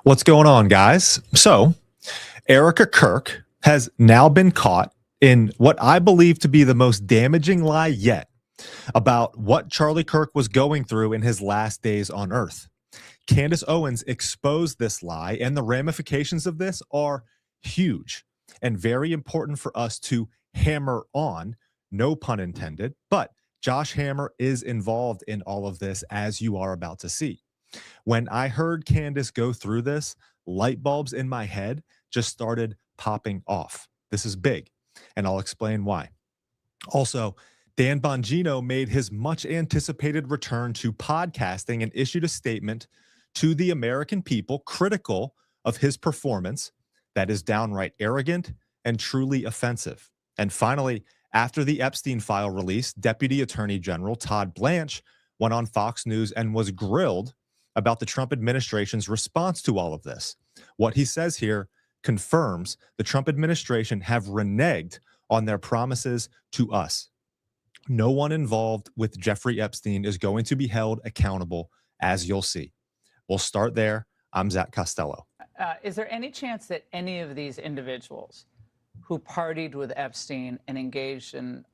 What's going on, guys? So, Erika Kirk has now been caught in what I believe to be the most damaging lie yet about what Charlie Kirk was going through in his last days on Earth. Candace Owens exposed this lie, and the ramifications of this are huge and very important for us to hammer on, no pun intended. But Josh Hammer is involved in all of this, as you are about to see. When I heard Candace go through this, light bulbs in my head just started popping off. This is big, and I'll explain why. Also, Dan Bongino made his much anticipated return to podcasting and issued a statement to the American people critical of his performance that is downright arrogant and truly offensive. And finally, after the Epstein file release, Deputy Attorney General Todd Blanche went on Fox News and was grilled about the Trump administration's response to all of this. What he says here confirms the Trump administration have reneged on their promises to us. No one involved with Jeffrey Epstein is going to be held accountable, as you'll see. We'll start there. I'm Zach Costello. Is there any chance that any of these individuals who partied with Epstein and engaged in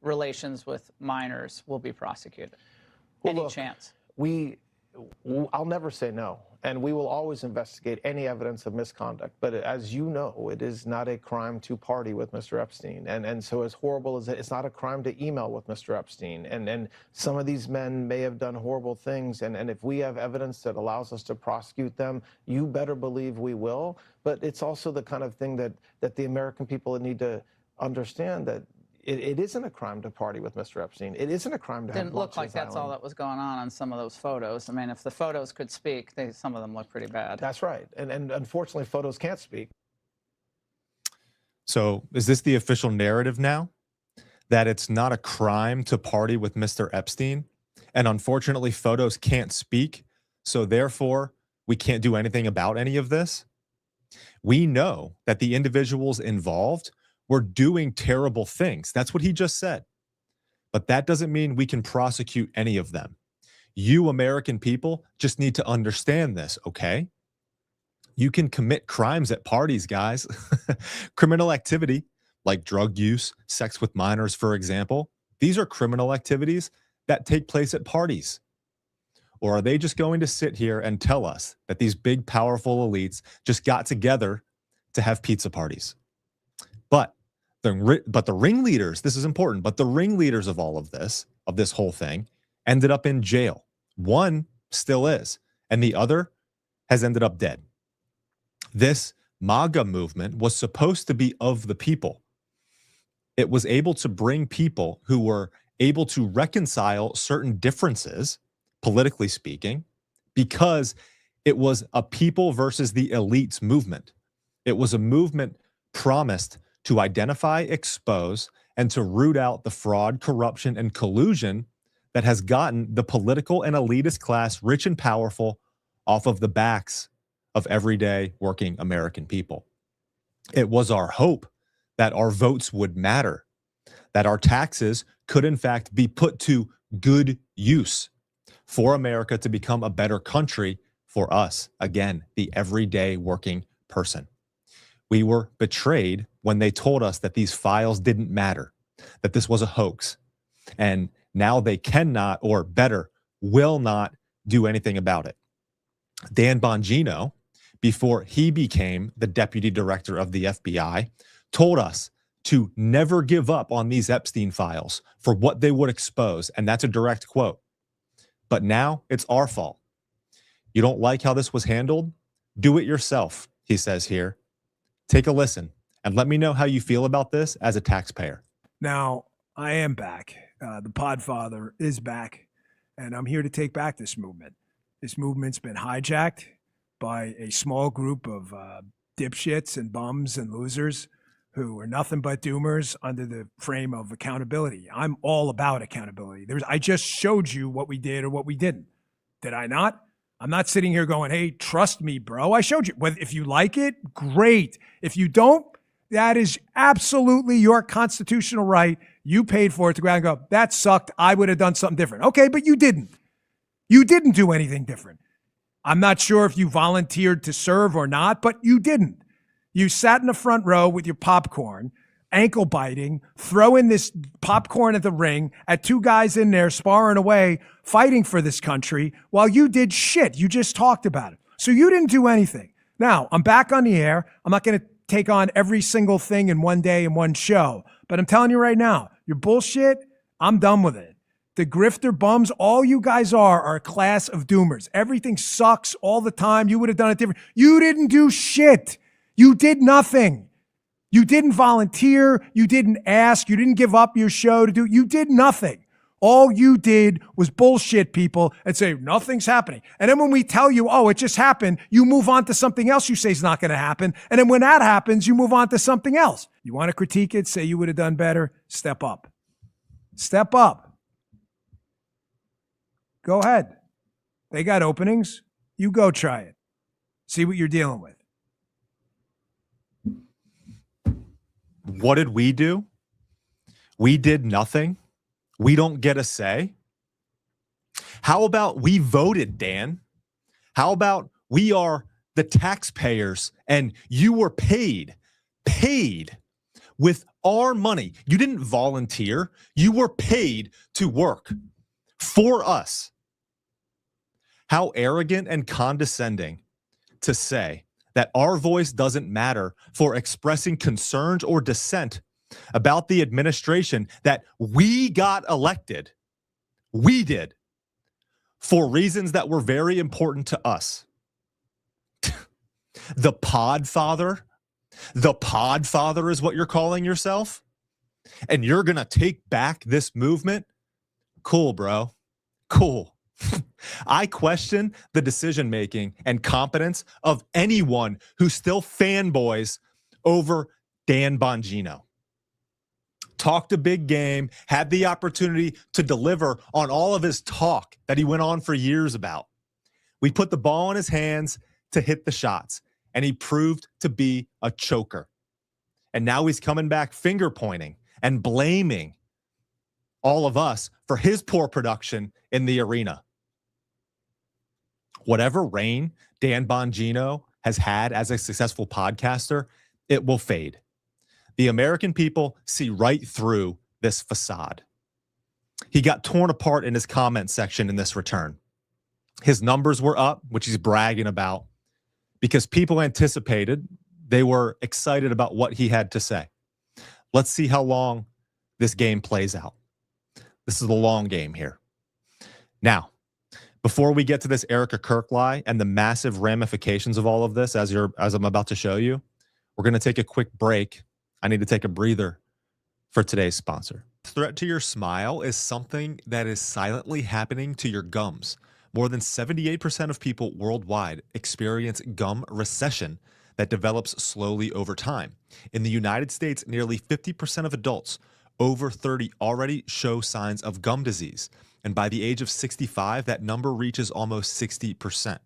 relations with minors will be prosecuted? Well, Any look, chance? I'll never say no, and we will always investigate any evidence of misconduct. But as you know, it is not a crime to party with Mr. Epstein, and so as horrible as it's not a crime to email with Mr. Epstein. And some of these men may have done horrible things, and if we have evidence that allows us to prosecute them, you better believe we will. But it's also the kind of thing that the American people need to understand, that it isn't a crime to party with Mr. Epstein. It isn't a crime to have Didn't look like that's all that was going on some of those photos. I mean, if the photos could speak, some of them look pretty bad. That's right. And unfortunately, photos can't speak. So is this the official narrative now? That it's not a crime to party with Mr. Epstein? And unfortunately, photos can't speak. So therefore, we can't do anything about any of this? We know that the individuals involved were doing terrible things. That's what he just said. But that doesn't mean we can prosecute any of them. You American people just need to understand this, okay? You can commit crimes at parties, guys. Criminal activity, like drug use, sex with minors, for example, these are criminal activities that take place at parties. Or are they just going to sit here and tell us that these big, powerful elites just got together to have pizza parties? But the ringleaders, this is important, but the ringleaders of all of this whole thing, ended up in jail. One still is, and the other has ended up dead. This MAGA movement was supposed to be of the people. It was able to bring people who were able to reconcile certain differences, politically speaking, because it was a people versus the elites movement. It was a movement promised to identify, expose, and to root out the fraud, corruption, and collusion that has gotten the political and elitist class rich and powerful off of the backs of everyday working American people. It was our hope that our votes would matter, that our taxes could in fact be put to good use for America to become a better country for us, again, the everyday working person. We were betrayed when they told us that these files didn't matter, that this was a hoax. And now they cannot, or better, will not do anything about it. Dan Bongino, before he became the deputy director of the FBI, told us to never give up on these Epstein files for what they would expose. And that's a direct quote. But now it's our fault. You don't like how this was handled? Do it yourself, he says here. Take a listen and let me know how you feel about this as a taxpayer. Now, I am back. The Podfather is back, and I'm here to take back this movement. This movement's been hijacked by a small group of dipshits and bums and losers who are nothing but doomers under the frame of accountability. I'm all about accountability. I just showed you what we did or what we didn't. Did I not? I'm not sitting here going, hey, trust me, bro. I showed you. If you like it, great. If you don't, that is absolutely your constitutional right. You paid for it to go out and go, that sucked. I would have done something different. Okay, but you didn't. You didn't do anything different. I'm not sure if you volunteered to serve or not, but you didn't. You sat in the front row with your popcorn, ankle biting, throwing this popcorn at the ring at two guys in there sparring away, fighting for this country while you did shit. You just talked about it. So you didn't do anything. Now, I'm back on the air. I'm not going to take on every single thing in one day in one show, but I'm telling you right now, your bullshit, I'm done with it. The grifter bums, all you guys are a class of doomers. Everything sucks all the time. You would have done it different. You didn't do shit. You did nothing. You didn't volunteer. You didn't ask. You didn't give up your show to do. You did nothing. All you did was bullshit people and say, nothing's happening. And then when we tell you, oh, it just happened, you move on to something else you say is not going to happen. And then when that happens, you move on to something else. You want to critique it, say you would have done better, step up. Step up. Go ahead. They got openings. You go try it. See what you're dealing with. What did we do? We did nothing. We don't get a say. How about we voted, Dan? How about we are the taxpayers and you were paid with our money? You didn't volunteer. You were paid to work for us. How arrogant and condescending to say that our voice doesn't matter for expressing concerns or dissent about the administration that we got elected. We did, for reasons that were very important to us. The Podfather is what you're calling yourself? And you're going to take back this movement? Cool, bro. Cool. I question the decision-making and competence of anyone who still fanboys over Dan Bongino. Talked a big game, had the opportunity to deliver on all of his talk that he went on for years about. We put the ball in his hands to hit the shots, and he proved to be a choker. And now he's coming back finger pointing and blaming all of us for his poor production in the arena. Whatever reign Dan Bongino has had as a successful podcaster, it will fade. The American people see right through this facade. He got torn apart in his comment section in this return. His numbers were up, which he's bragging about, because people anticipated, they were excited about what he had to say. Let's see how long this game plays out. This is the long game here. Now, before we get to this Erika Kirk lie and the massive ramifications of all of this, as I'm about to show you, we're going to take a quick break. I need to take a breather for today's sponsor. Threat to your smile is something that is silently happening to your gums. More than 78% of people worldwide experience gum recession that develops slowly over time. In the United States, nearly 50% of adults over 30 already show signs of gum disease. And by the age of 65, that number reaches almost 60%.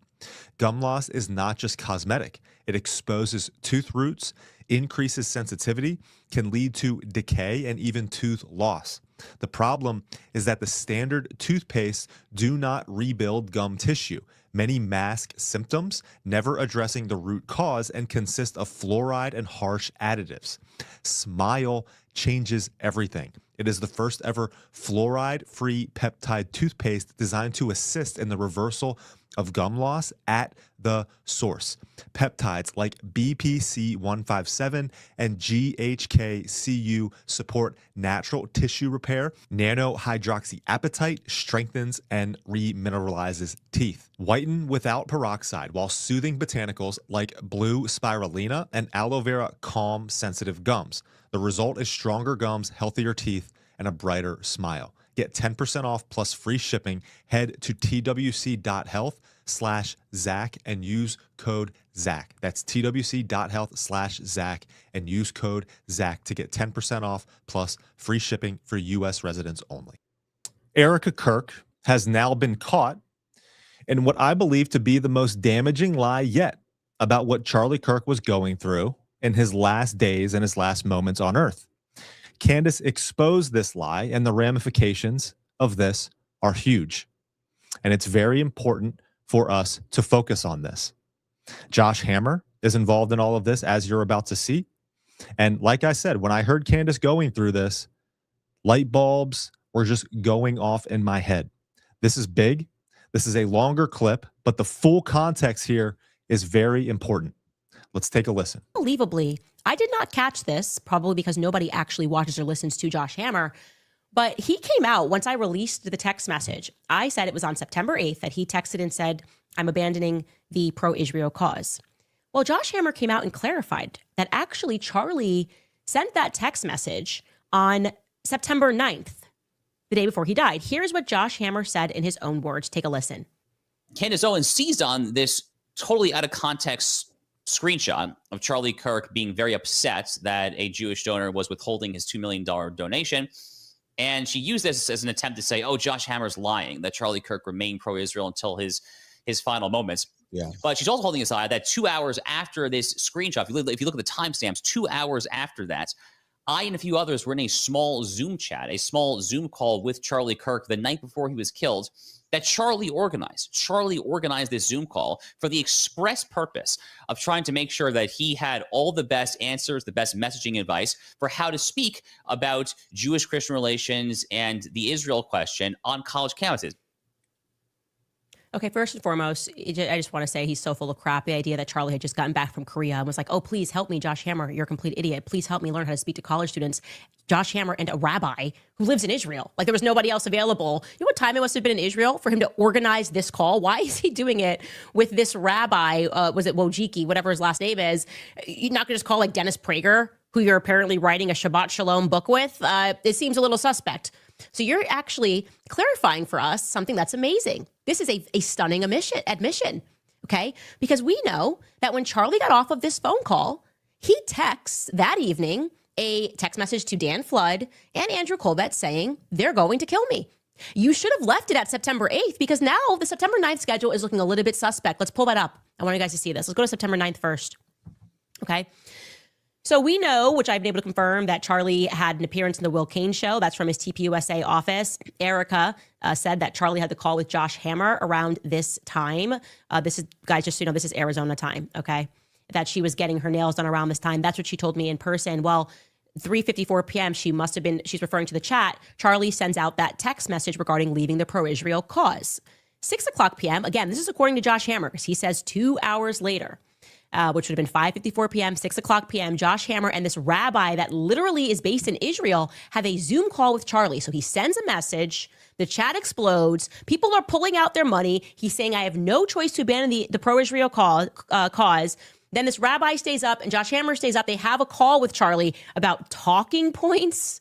Gum loss is not just cosmetic. It exposes tooth roots, increases sensitivity, can lead to decay and even tooth loss. The problem is that the standard toothpastes do not rebuild gum tissue. Many mask symptoms, never addressing the root cause, and consist of fluoride and harsh additives. Smile changes everything. It is the first ever fluoride-free peptide toothpaste designed to assist in the reversal of gum loss at the source. Peptides like BPC157 and GHKCU support natural tissue repair. Nanohydroxyapatite strengthens and remineralizes teeth. Whiten without peroxide while soothing botanicals like blue spirulina and aloe vera calm sensitive gums. The result is stronger gums, healthier teeth, and a brighter smile. Get 10% off plus free shipping. Head to twc.health/Zach and use code Zach. That's twc.health/Zach and use code Zach to get 10% off plus free shipping for U.S. residents only. Erika Kirk has now been caught in what I believe to be the most damaging lie yet about what Charlie Kirk was going through in his last days and his last moments on Earth. Candace exposed this lie, and the ramifications of this are huge. And it's very important for us to focus on this. Josh Hammer is involved in all of this, as you're about to see. And like I said, when I heard Candace going through this, light bulbs were just going off in my head. This is big. This is a longer clip, but the full context here is very important. Let's take a listen. Unbelievably, I did not catch this, probably because nobody actually watches or listens to Josh Hammer, but he came out once I released the text message. I said it was on September 8th that he texted and said, I'm abandoning the pro-Israel cause. Well, Josh Hammer came out and clarified that actually Charlie sent that text message on September 9th, the day before he died. Here's what Josh Hammer said in his own words. Take a listen. Candace Owens seized on this totally out of context screenshot of Charlie Kirk being very upset that a Jewish donor was withholding his $2 million donation. And she used this as an attempt to say, oh, Josh Hammer's lying, that Charlie Kirk remained pro-Israel until his final moments. Yeah. But she's also holding aside that 2 hours after this screenshot, if you look at the timestamps, 2 hours after that, I and a few others were in a small Zoom chat, a small Zoom call with Charlie Kirk the night before he was killed that Charlie organized. Charlie organized this Zoom call for the express purpose of trying to make sure that he had all the best answers, the best messaging advice for how to speak about Jewish-Christian relations and the Israel question on college campuses. Okay, first and foremost, I just want to say he's so full of crap. The idea that Charlie had just gotten back from Korea and was like, oh, please help me, Josh Hammer. You're a complete idiot. Please help me learn how to speak to college students. Josh Hammer and a rabbi who lives in Israel. Like there was nobody else available. You know what time it must have been in Israel for him to organize this call? Why is he doing it with this rabbi? Was it Wojcicki, whatever his last name is? You're not going to just call like Dennis Prager, who you're apparently writing a Shabbat Shalom book with? It seems a little suspect. So you're actually clarifying for us something that's amazing. This is a stunning admission, okay? Because we know that when Charlie got off of this phone call, he texts that evening a text message to Dan Flood and Andrew Colbert saying, they're going to kill me. You should have left it at September 8th because now the September 9th schedule is looking a little bit suspect. Let's pull that up. I want you guys to see this. Let's go to September 9th first, okay? So we know, which I've been able to confirm, that Charlie had an appearance in the Will Kane show. That's from his TPUSA office. Erika said that Charlie had the call with Josh Hammer around this time. This is, guys, just so you know, this is Arizona time, okay? That she was getting her nails done around this time. That's what she told me in person. Well, 3:54 p.m., she's referring to the chat. Charlie sends out that text message regarding leaving the pro-Israel cause. 6 o'clock p.m., again, this is according to Josh Hammer, because he says 2 hours later, which would have been 5:54 p.m., 6 o'clock p.m., Josh Hammer and this rabbi that literally is based in Israel have a Zoom call with Charlie. So he sends a message, the chat explodes, people are pulling out their money. He's saying, I have no choice to abandon the pro-Israel cause. Then this rabbi stays up and Josh Hammer stays up. They have a call with Charlie about talking points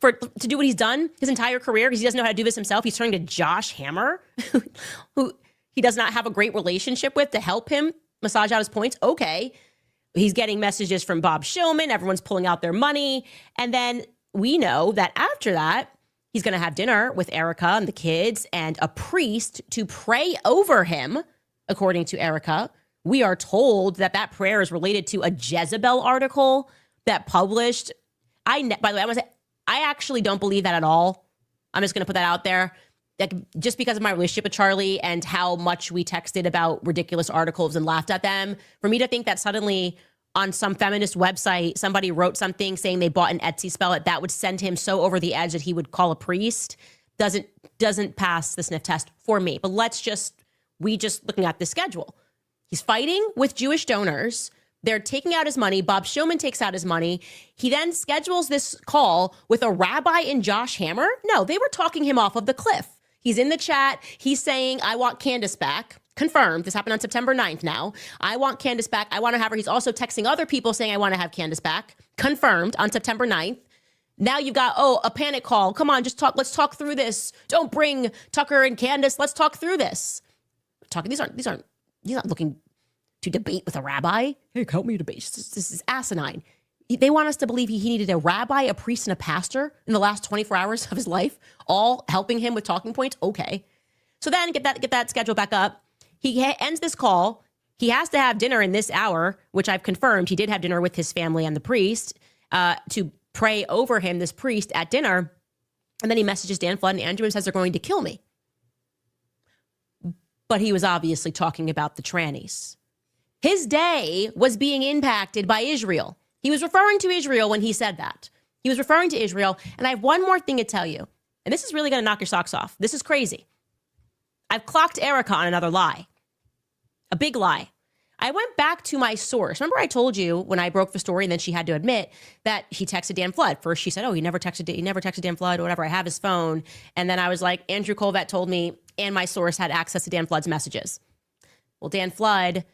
to do what he's done his entire career because he doesn't know how to do this himself. He's turning to Josh Hammer, who he does not have a great relationship with, to help him massage out his points. Okay. He's getting messages from Bob Shillman. Everyone's pulling out their money. And then we know that after that, he's going to have dinner with Erika and the kids and a priest to pray over him, according to Erika. We are told that that prayer is related to a Jezebel article that published. By the way, I want to say, I actually don't believe that at all. I'm just going to put that out there. Like, just because of my relationship with Charlie and how much we texted about ridiculous articles and laughed at them, for me to think that suddenly on some feminist website, somebody wrote something saying they bought an Etsy spell that would send him so over the edge that he would call a priest doesn't pass the sniff test for me. But we just looking at the schedule. He's fighting with Jewish donors. They're taking out his money. Bob Shillman takes out his money. He then schedules this call with a rabbi and Josh Hammer. No, they were talking him off of the cliff. He's in the chat. He's saying, I want Candace back. Confirmed. This happened on September 9th now. I want Candace back. I want to have her. He's also texting other people saying, I want to have Candace back. Confirmed on September 9th. Now you've got, a panic call. Come on, just talk. Let's talk through this. Don't bring Tucker and Candace. Let's talk through this. He's not looking to debate with a rabbi. Hey, help me debate. This is asinine. They want us to believe he needed a rabbi, a priest, and a pastor in the last 24 hours of his life, all helping him with talking points. Okay. So then get that schedule back up. He ends this call. He has to have dinner in this hour, which I've confirmed. He did have dinner with his family and the priest to pray over him, this priest, at dinner. And then he messages Dan Flood and Andrew and says they're going to kill me. but he was obviously talking about the trannies. His day was being impacted by Israel. He was referring to Israel when he said that. He was referring to Israel. And I have one more thing to tell you. And this is really going to knock your socks off. This is crazy. I've clocked Erika on another lie. A big lie. I went back to my source. Remember I told you when I broke the story and then she had to admit that he texted Dan Flood. First she said, oh, he never texted Dan Flood or whatever. I have his phone. And then I was like, Andrew Colvett told me and my source had access to Dan Flood's messages. Well, Dan Flood,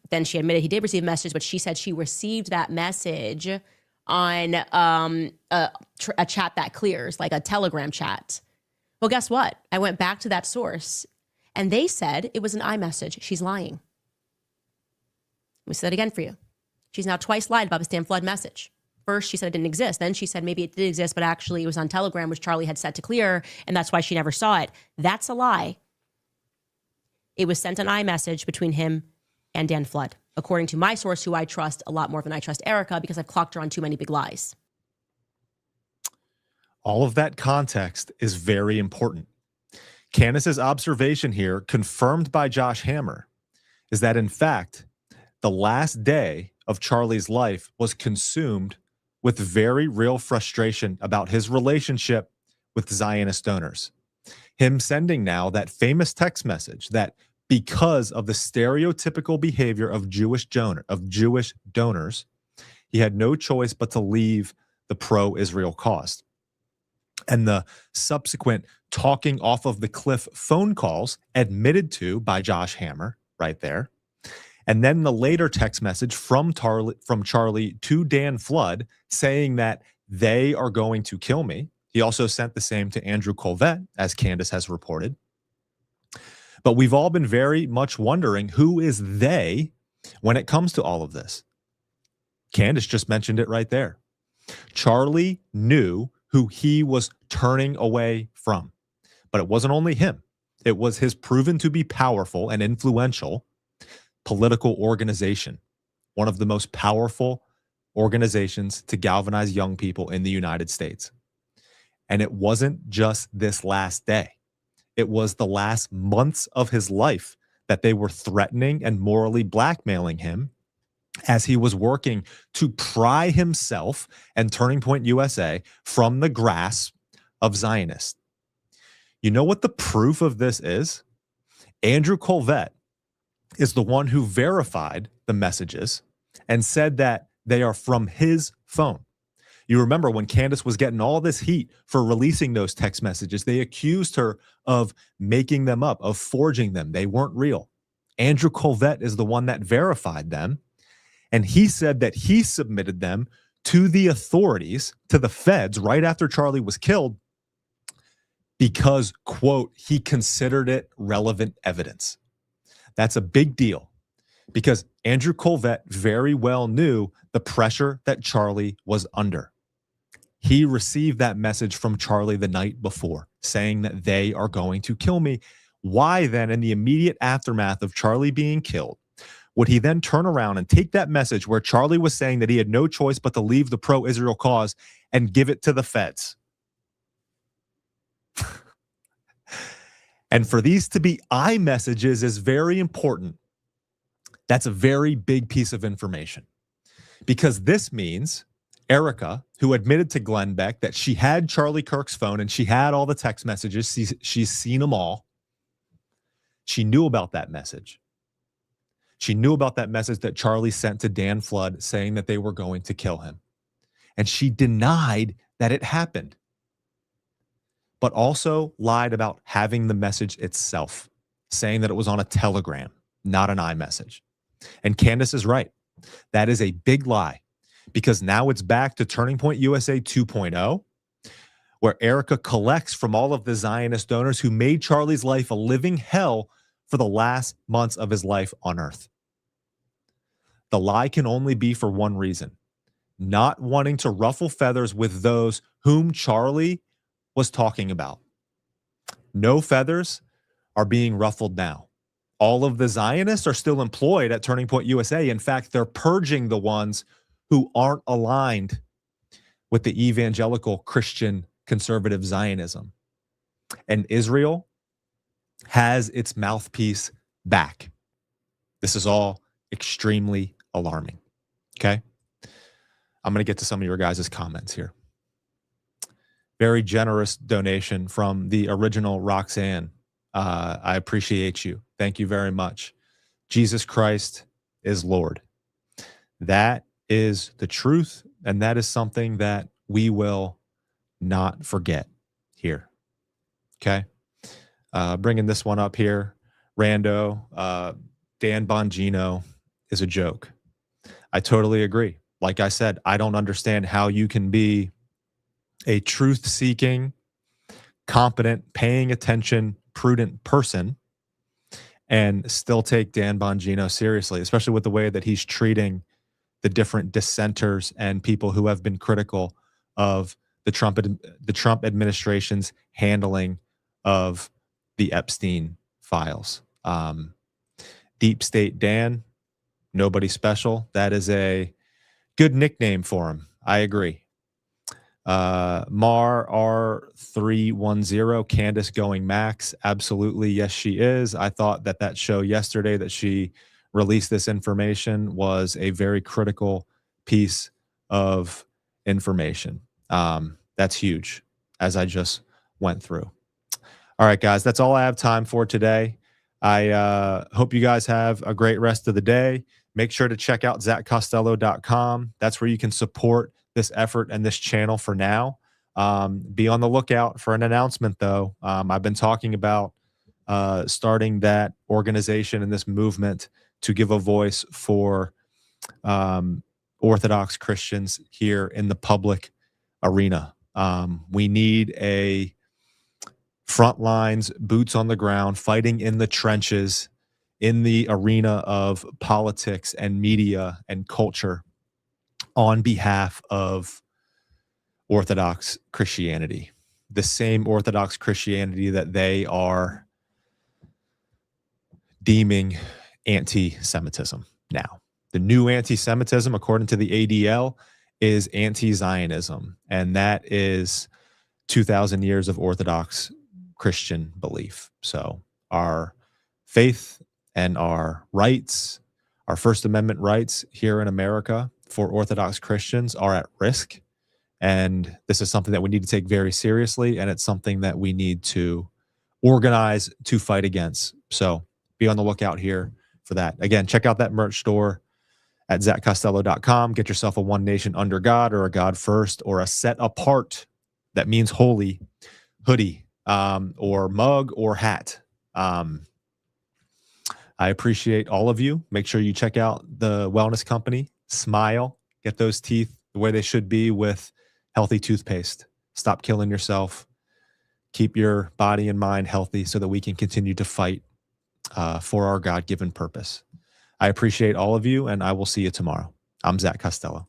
then she admitted he did receive a message, but she said she received that message on a chat that clears, like a Telegram chat. Well, guess what? I went back to that source and they said it was an iMessage. She's lying. Let me say that again for you. She's now twice lied about this Dan Flood message. First, she said it didn't exist. Then she said maybe it did exist, but actually it was on Telegram, which Charlie had set to clear, and that's why she never saw it. That's a lie. It was sent on iMessage between him and Dan Flood, according to my source, who I trust a lot more than I trust Erika, because I've clocked her on too many big lies. All of that context is very important. Candace's observation here, confirmed by Josh Hammer, is that in fact, the last day of Charlie's life was consumed with very real frustration about his relationship with Zionist donors. Him sending now that famous text message that because of the stereotypical behavior of Jewish donors, he had no choice but to leave the pro-Israel cause. And the subsequent talking off of the cliff phone calls admitted to by Josh Hammer right there. And then the later text message from Charlie to Dan Flood saying that they are going to kill me. He also sent the same to Andrew Colvett, as Candace has reported. But we've all been very much wondering who is they when it comes to all of this. Candace just mentioned it right there. Charlie knew who he was turning away from. But it wasn't only him. It was his proven to be powerful and influential political organization, one of the most powerful organizations to galvanize young people in the United States. And it wasn't just this last day. It was the last months of his life that they were threatening and morally blackmailing him as he was working to pry himself and Turning Point USA from the grasp of Zionists. You know what the proof of this is? Andrew Colvett is the one who verified the messages and said that they are from his phone. You remember when Candace was getting all this heat for releasing those text messages, they accused her of making them up, of forging them. They weren't real. Andrew Colvett is the one that verified them. And he said that he submitted them to the authorities, to the feds, right after Charlie was killed because, quote, he considered it relevant evidence. That's a big deal because Andrew Colvett very well knew the pressure that Charlie was under. He received that message from Charlie the night before saying that they are going to kill me. Why then, in the immediate aftermath of Charlie being killed, would he then turn around and take that message where Charlie was saying that he had no choice but to leave the pro-Israel cause and give it to the feds? And for these to be iMessages is very important. That's a very big piece of information because this means Erika, who admitted to Glenn Beck that she had Charlie Kirk's phone and she had all the text messages, she's seen them all. She knew about that message. She knew about that message that Charlie sent to Dan Flood saying that they were going to kill him. And she denied that it happened, but also lied about having the message itself, saying that it was on a telegram, not an iMessage. And Candace is right. That is a big lie because now it's back to Turning Point USA 2.0, where Erika collects from all of the Zionist donors who made Charlie's life a living hell for the last months of his life on earth. The lie can only be for one reason, not wanting to ruffle feathers with those whom Charlie was talking about. No feathers are being ruffled now. All of the Zionists are still employed at Turning Point USA. In fact, they're purging the ones who aren't aligned with the evangelical Christian conservative Zionism. And Israel has its mouthpiece back. This is all extremely alarming. Okay. I'm going to get to some of your guys' comments here. Very generous donation from the original Roxanne. I appreciate you. Thank you very much. Jesus Christ is Lord. That is the truth, and that is something that we will not forget here. Okay? Bringing this one up here. Rando, Dan Bongino is a joke. I totally agree. Like I said, I don't understand how you can be a truth-seeking, competent, paying attention, prudent person and still take Dan Bongino seriously, especially with the way that he's treating the different dissenters and people who have been critical of the Trump administration's handling of the Epstein files. Deep State Dan, nobody special. That is a good nickname for him. I agree. Mar R310, Candace going max. Absolutely. Yes, she is. I thought that show yesterday that she released this information was a very critical piece of information. That's huge, as I just went through. All right, guys, that's all I have time for today. I hope you guys have a great rest of the day. Make sure to check out ZachCostello.com. That's where you can support this effort and this channel for now. Be on the lookout for an announcement, though. I've been talking about starting that organization and this movement to give a voice for Orthodox Christians here in the public arena. We need a front lines, boots on the ground, fighting in the trenches, in the arena of politics and media and culture on behalf of Orthodox Christianity, the same Orthodox Christianity that they are deeming anti-Semitism now. The new anti-Semitism, according to the ADL, is anti-Zionism, and that is 2,000 years of Orthodox Christian belief. So our faith and our rights, our First Amendment rights here in America for Orthodox Christians are at risk. And this is something that we need to take very seriously. And it's something that we need to organize to fight against. So be on the lookout here for that. Again, check out that merch store at ZachCostello.com. Get yourself a One Nation Under God or a God First or a Set Apart, that means holy, hoodie or mug or hat. I appreciate all of you. Make sure you check out the wellness company, Smile. Get those teeth the way they should be with healthy toothpaste. Stop killing yourself. Keep your body and mind healthy so that we can continue to fight for our God-given purpose. I appreciate all of you, and I will see you tomorrow. I'm Zach Costello.